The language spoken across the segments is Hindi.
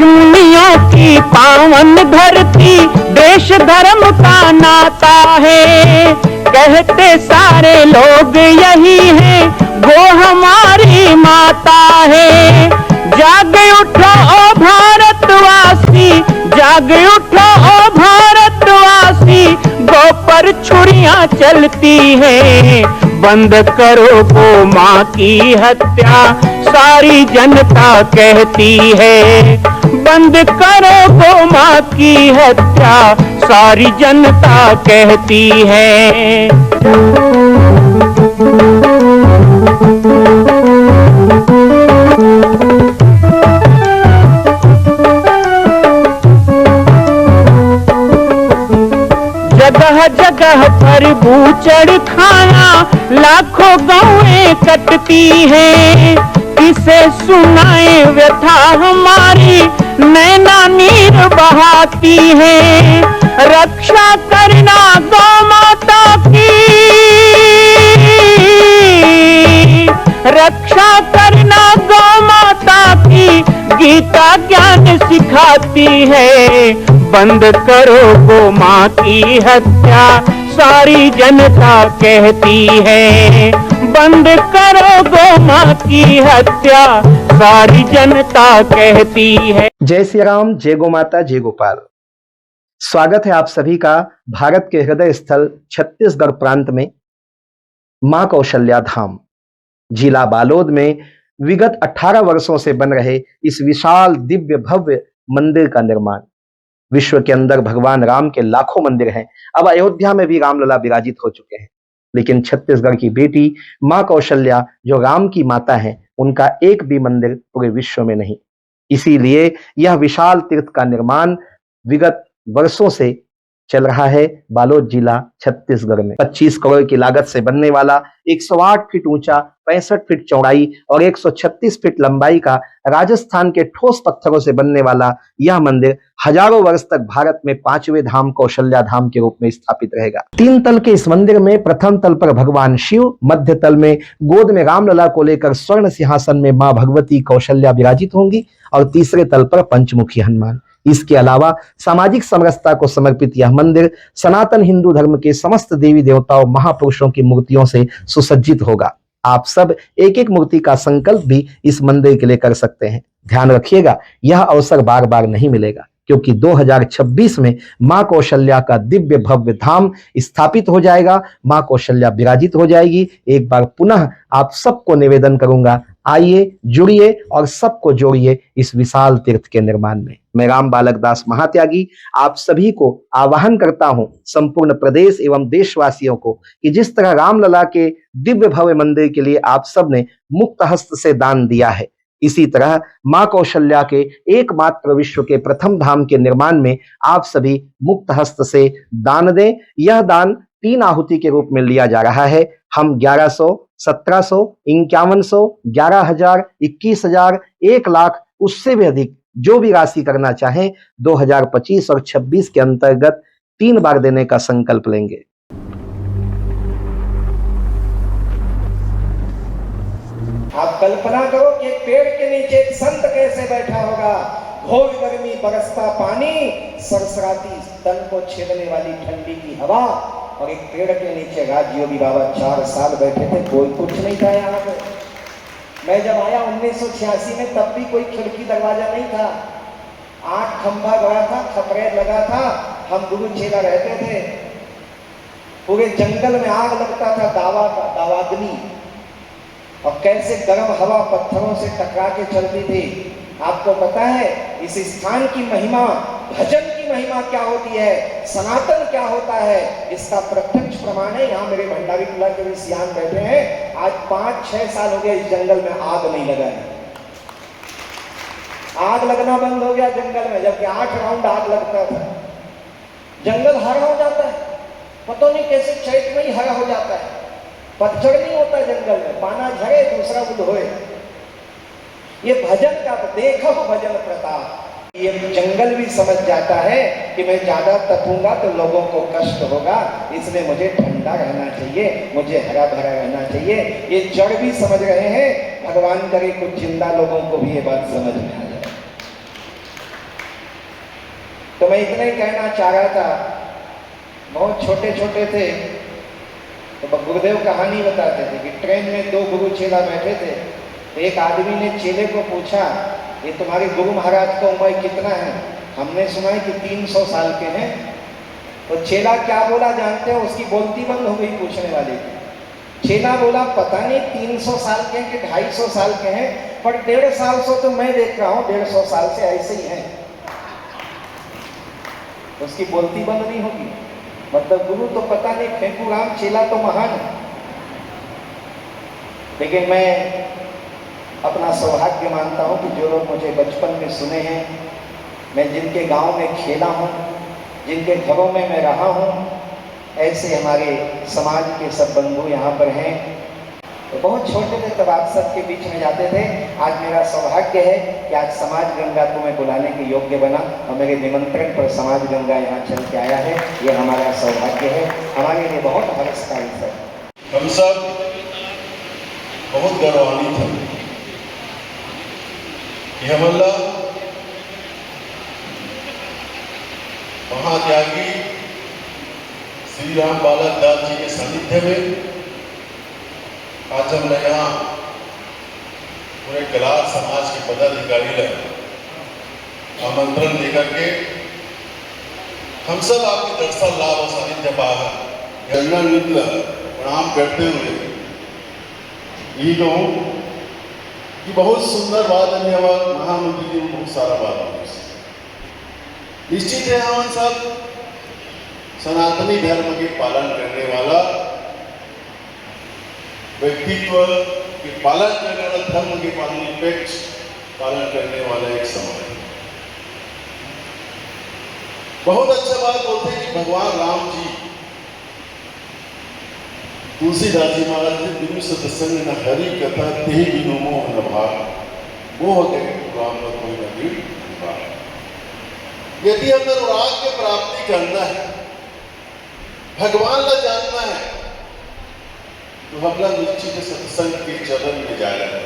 ऋषिमुनियों की पावन धरती, देश धर्म का नाता है। कहते सारे लोग यही है, वो हमारी माता है। जाग उठो ओ भारतवासी, जाग उठो ओ भारतवासी, गौ पर छुरियां चलती है। बंद करो गौ माँ की हत्या, सारी जनता कहती है। बंद करो गौ माँ की हत्या, सारी जनता कहती है। जगह जगह पर बूचड़ खाना, लाखों गौएं कटती हैं। किसे सुनाए व्यथा हमारी, नैना नीर बहाती है। रक्षा करना गौ माता की, रक्षा करना गौ माता की, गीता ज्ञान सिखाती है। बंद करो गौ माँ की हत्या, सारी जनता कहती है। बंद करो गौ माँ की हत्या, सारी जनता कहती है। जय श्री राम, जय गौ माता, जय गोपाल। स्वागत है आप सभी का भारत के हृदय स्थल छत्तीसगढ़ प्रांत में मां कौशल्या धाम जिला बालोद में विगत 18 वर्षों से बन रहे इस विशाल दिव्य भव्य मंदिर का निर्माण। विश्व के अंदर भगवान राम के लाखों मंदिर हैं। अब अयोध्या में भी रामलला विराजित हो चुके हैं, लेकिन छत्तीसगढ़ की बेटी मां कौशल्या जो राम की माता हैं, उनका एक भी मंदिर पूरे विश्व में नहीं। इसीलिए यह विशाल तीर्थ का निर्माण विगत वर्षों से चल रहा है बालोद जिला छत्तीसगढ़ में। 25 करोड़ की लागत से बनने वाला 108 फीट ऊंचा, 65 फीट चौड़ाई और 136 फीट लंबाई का राजस्थान के ठोस पत्थरों से बनने वाला यह मंदिर हजारों वर्ष तक भारत में 5वें धाम कौशल्या धाम के रूप में स्थापित रहेगा। 3 तल के इस मंदिर में प्रथम तल पर भगवान शिव, मध्य तल में गोद में रामलला को लेकर स्वर्ण सिंहासन में मां भगवती कौशल्या विराजित होंगी और तीसरे तल पर पंचमुखी हनुमान। इसके अलावा सामाजिक समरसता को समर्पित यह मंदिर सनातन हिंदू धर्म के समस्त देवी देवताओं महापुरुषों की मूर्तियों से सुसज्जित होगा। आप सब एक एक मूर्ति का संकल्प भी इस मंदिर के लिए कर सकते हैं। ध्यान रखिएगा, यह अवसर बार बार नहीं मिलेगा, क्योंकि 2026 में मां कौशल्या का दिव्य भव्य धाम स्थापित हो जाएगा। मां कौशल्या विराजित हो जाएगी। एक बार पुनः आप सबको निवेदन करूंगा, आइए, जुड़िए और सबको जोड़िए इस विशाल तीर्थ के निर्माण में। मैं राम बालक दास महात्यागी आप सभी को आह्वान करता हूं, संपूर्ण प्रदेश एवं देशवासियों को, कि जिस तरह रामलला के दिव्य भव्य मंदिर के लिए आप सब ने मुक्त हस्त से दान दिया है, इसी तरह मां कौशल्या के एकमात्र विश्व के प्रथम धाम के निर्माण में आप सभी मुक्त हस्त से दान दें। यह दान 3 आहुति के रूप में लिया जा रहा है। हम 1100, 1700, 5100, 11,000, 21,000, 1 लाख, उससे भी अधिक जो भी राशि करना चाहें 2025 और 26 के अंतर्गत 3 बार देने का संकल्प लेंगे। आप कल्पना करो कि एक पेड़ के नीचे एक संत कैसे बैठा होगा। घोर गर्मी, बरसता पानी, सरसराती तन को छेदने वाली ठंडी की हवा, और एक पेड़ के नीचे राजयोगी बाबा 4 साल बैठे थे, कोई कुछ नहीं था यहाँ पे। मैं जब आया 1986 में, तब भी कोई खिड़की दरवाजा नहीं था। 8 खंभा गड़ा था, खपरेल लगा था, हम गुरु चेला रहते थे। पूरे जंगल में आग लगता था, दावाग्नि, और कैसे गर्म हवा पत्थरों से टकरा के चलती थी। आपको पता है इस स्थान की महिमा, भजन की महिमा क्या होती है, सनातन क्या होता है, इसका प्रत्यक्ष प्रमाण है। यहाँ मेरे भंडारी टोला के भी सियान बैठे हैं। आज 5-6 साल हो गए इस जंगल में आग नहीं लगा है। आग लगना बंद हो गया जंगल में, जबकि 8 राउंड आग लगता था। जंगल हरा हो जाता है, पता नहीं कैसे चैत में ही हरा हो जाता है। पतझड़ नहीं होता जंगल में, पाना झरे दूसरा बुध होए। ये भजन का देखो भजन प्रताप। ये जंगल भी समझ जाता है कि मैं ज्यादा तपूंगा तो लोगों को कष्ट होगा, इसलिए मुझे ठंडा रहना चाहिए, मुझे हरा भरा रहना चाहिए। ये जड़ भी समझ रहे हैं। भगवान करे कुछ जिंदा लोगों को भी ये बात समझ में आ जाए। तो मैं इतना ही कहना चाह रहा था, बहुत छोटे छोटे थे तो गुरुदेव कहानी बताते थे कि ट्रेन में 2 गुरु चेला बैठे थे। तो एक आदमी ने चेले को पूछा, ये तुम्हारे गुरु महाराज का उम्र कितना है? हमने सुना है कि 300 साल के हैं। तो चेला क्या बोला जानते हो? उसकी बोलती बंद हो गई पूछने वाले की। चेला बोला, पता नहीं 300 साल के हैं कि 250 साल के हैं, पर 150 साल से तो मैं देख रहा हूँ, 150 साल से ऐसे ही हैं। उसकी बोलती बंद नहीं होगी। मतलब गुरु तो पता नहीं फेंकू राम, चेला तो महान। लेकिन मैं अपना सौभाग्य मानता हूँ कि जो लोग मुझे बचपन में सुने हैं, मैं जिनके गांव में खेला हूँ, जिनके घरों में मैं रहा हूँ, ऐसे हमारे समाज के सब बंधु यहाँ पर हैं। तो बहुत छोटे थे तब आप सबके बीच में जाते थे। आज मेरा सौभाग्य है कि आज समाज गंगा को मैं बुलाने के योग्य बना और मेरे निमंत्रण पर समाज गंगा यहाँ चल के आया है। ये हमारा सौभाग्य है, हमारे लिए बहुत हर्ष का विषय। हम सब बहुत गौरवान्वित हैं कि हम अल्लाह महात्यागी श्री राम बालक दास जी के सानिध्य में आज हम यहाँ पूरे कलार समाज के पदाधिकारी लोग आमंत्रण देकर के हम सब आपके दर्शन लाभ और सानिध्य पाकर गंगा मित्र प्रणाम करते हुए यही कहूँ कि बहुत सुंदर बात है। हमारे महामंत्री जी बहुत सारा बात है। निश्चित है हम सब सनातनी धर्म के पालन करने वाला व्यक्तित्व के पालन करने वाला, धर्म के निरपेक्ष पालन करने वाला एक समाज है। बहुत अच्छा बात बोलते हैं कि भगवान राम जी तुलसीदास जी महाराज जी बिनु सत्संग न हरि कथा ते बिनु मोह न भाग, वो होते राम का कोई नहीं भाग। यदि हमें अनुराग की प्राप्ति करना है, भगवान का जानना है, तो हम लोग निश्चित सत्संग के चरण में जाना है।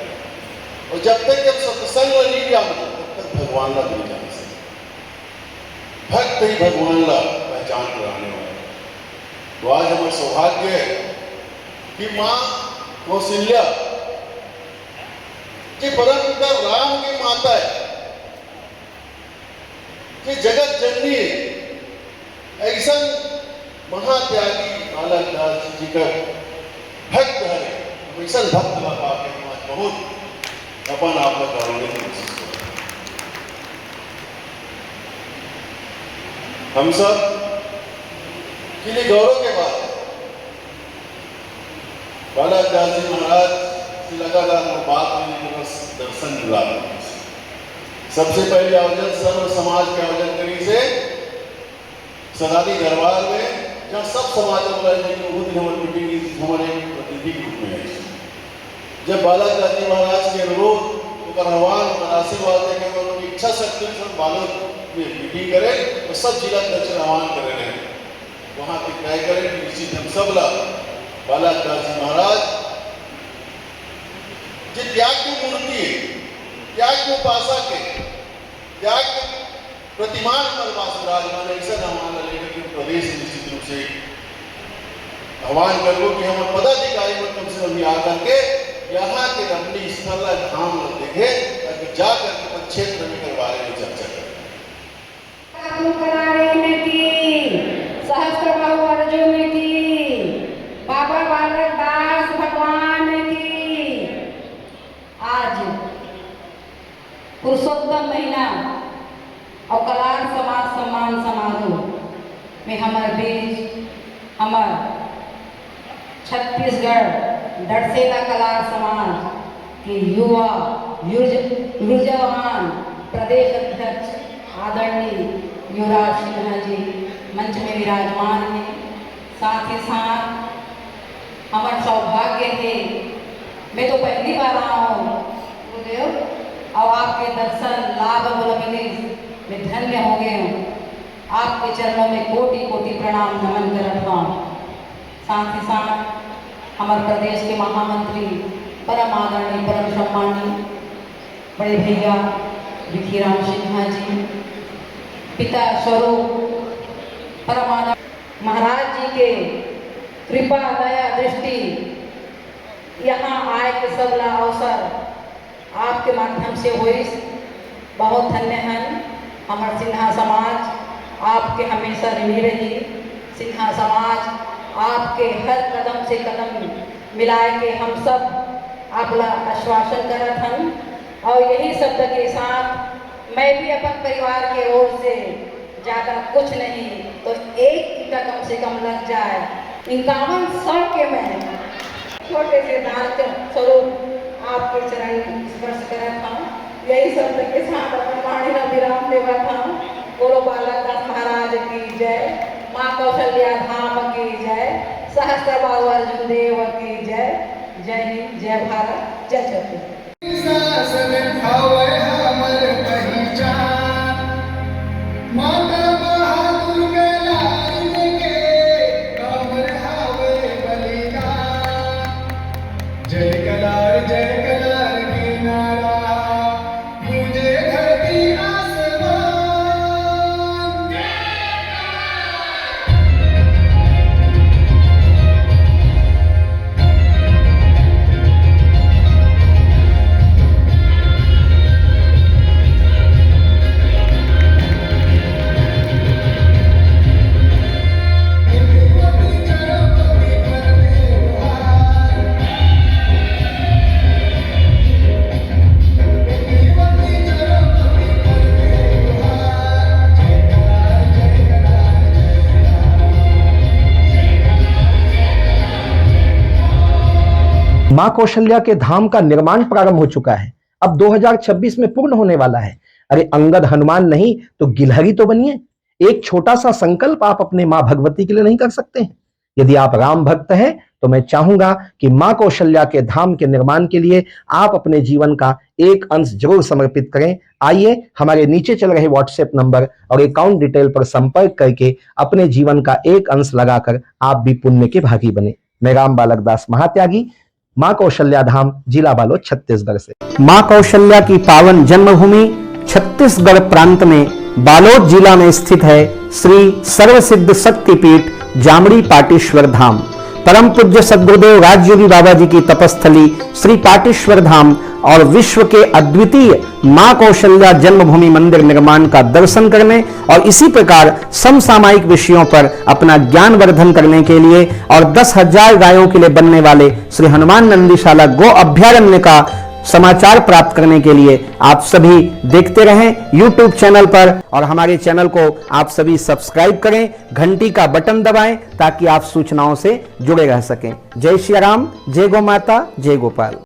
और जब तक जब सत्संग नहीं जाना तब तक भगवान का नहीं जान सकते। भक्त ही भगवान का पहचान कराने वाला। तो आज हमारा सौभाग्य है कि माँ कौशल्या कि परम पिता राम की माता है, कि जगत जननी है। ऐसा महात्यागी बालक दास जी का भक्त है। ऐसा भक्त लगा के बहुत अपन आप लोग करने की कोशिश करें। हम सब के लिए गौरव के बात है। बालक दास जी महाराज से लगातार बात में दर्शन मिला। सबसे पहले आयोजन सर्व समाज के आयोजन करी से सदादी दरबार में, जहाँ सब समाज हमारे मीटिंग हमारे प्रतिनिधि के रूप में है। जब बालक दास जी महाराज के अनुरोध आह्वान आशीर्वाद देकर उनकी इच्छा शक्ति बालक में मीटिंग करें तो सब जिला दर्शन आह्वान कर रहे हैं, वहाँ तक तय करें कि निश्चित हम सब ला बालक दास जी महाराज जो त्याग की मूर्ति है, त्याग की उपासक है, त्याग के प्रतिमान विराजमान ऐसा नाम लेकर के प्रदेश निश्चित रूप से आह्वान कर लो कि हम पदाधिकारी को कम से कम आकर के यहाँ के रमणीय स्थल धाम देखे, ताकि जाकर के क्षेत्र में बारे में चर्चा करें। सहस्त्रबाहु अर्जुन की, बाबा बालक दास भगवान की। आज पुरुषोत्तम महीना और कलार समाज सम्मान समारोह में हमारे बीच हमार छत्तीसगढ़ दरसेला कलार समाज के युवा ऊर्जावान प्रदेश अध्यक्ष आदरणीय युवराज सिन्हा जी मंच में विराजमान हैं। साथ ही साथ हमारा सौभाग्य है, मैं तो पहली बार आया हूँ गुरुदेव, और आपके दर्शन लाभ मिले मैं धन्य हो गए हूँ। आपके चरणों में कोटि कोटि प्रणाम नमन करता हूँ। साथ ही साथ हमारे प्रदेश के महामंत्री परम आदरणीय परम सम्मानीय बड़े भैया विखीराम सिन्हा जी, पिता स्वरूप परमानंद महाराज जी के कृपा दया दृष्टि यहाँ आए के सबला अवसर आपके माध्यम से हुई। बहुत धन्य हैं हमारे सिन्हा समाज आपके हमेशा ऋणी रही। सिन्हा समाज आपके हर कदम से कदम मिलाए के हम सब आपला आश्वासन करत हन और यही शब्द के साथ मैं भी अपन परिवार के ओर से ज़्यादा कुछ नहीं तो एक ईटा कम से कम लग जाए 5100 के मैं छोटे से दान के स्वरूप आपके चरण स्पर्श करत हूँ। यही शब्द के साथ अपन वाणी का विराम देवा था। बोलो बालक दास महाराज की जय, माँ कौशल्या धाम की जय, सहस्त्रबाहु अर्जुन देव की जय। जय हिंद, जय भारत, जय छत्तीसगढ़। शासन भावे हमर पहचान, माता बहादुर के लाइन के कामर हावे बलिदान। जय कलार के नारा मुझे धरती आसमान। मां कौशल्या के धाम का निर्माण प्रारंभ हो चुका है, अब 2026 में पूर्ण होने वाला है। अरे अंगद हनुमान नहीं तो गिलहरी तो बनिए। एक छोटा सा संकल्प आप अपने मां भगवती के लिए नहीं कर सकते हैं? यदि आप राम भक्त हैं तो मैं चाहूंगा कि मां कौशल्या के धाम के निर्माण के लिए आप अपने जीवन का एक अंश जरूर समर्पित करें। आइए हमारे नीचे चल रहे व्हाट्सएप नंबर और अकाउंट डिटेल पर संपर्क करके अपने जीवन का एक अंश लगाकर आप भी पुण्य के भागी बने। मैं राम बालक दास महात्यागी, मां कौशल्या धाम, जिला बालोद, छत्तीसगढ़ से। मां कौशल्या की पावन जन्मभूमि छत्तीसगढ़ प्रांत में बालोद जिला में स्थित है श्री सर्वसिद्ध शक्तिपीठ जामड़ी पाटेश्वर धाम। परम पूज्य सद्गुरुदेव राजयोगी बाबा जी की तपस्थली श्री पाटेश्वर धाम और विश्व के अद्वितीय मां कौशल्या जन्मभूमि मंदिर निर्माण का दर्शन करने और इसी प्रकार समसामयिक विषयों पर अपना ज्ञानवर्धन करने के लिए और 10,000 गायों के लिए बनने वाले श्री हनुमान नंदीशाला गो अभ्यारण्य का समाचार प्राप्त करने के लिए आप सभी देखते रहें YouTube चैनल पर और हमारे चैनल को आप सभी सब्सक्राइब करें, घंटी का बटन दबाएं ताकि आप सूचनाओं से जुड़े रह सकें। जय श्री राम, जय गौ माता, जय गोपाल।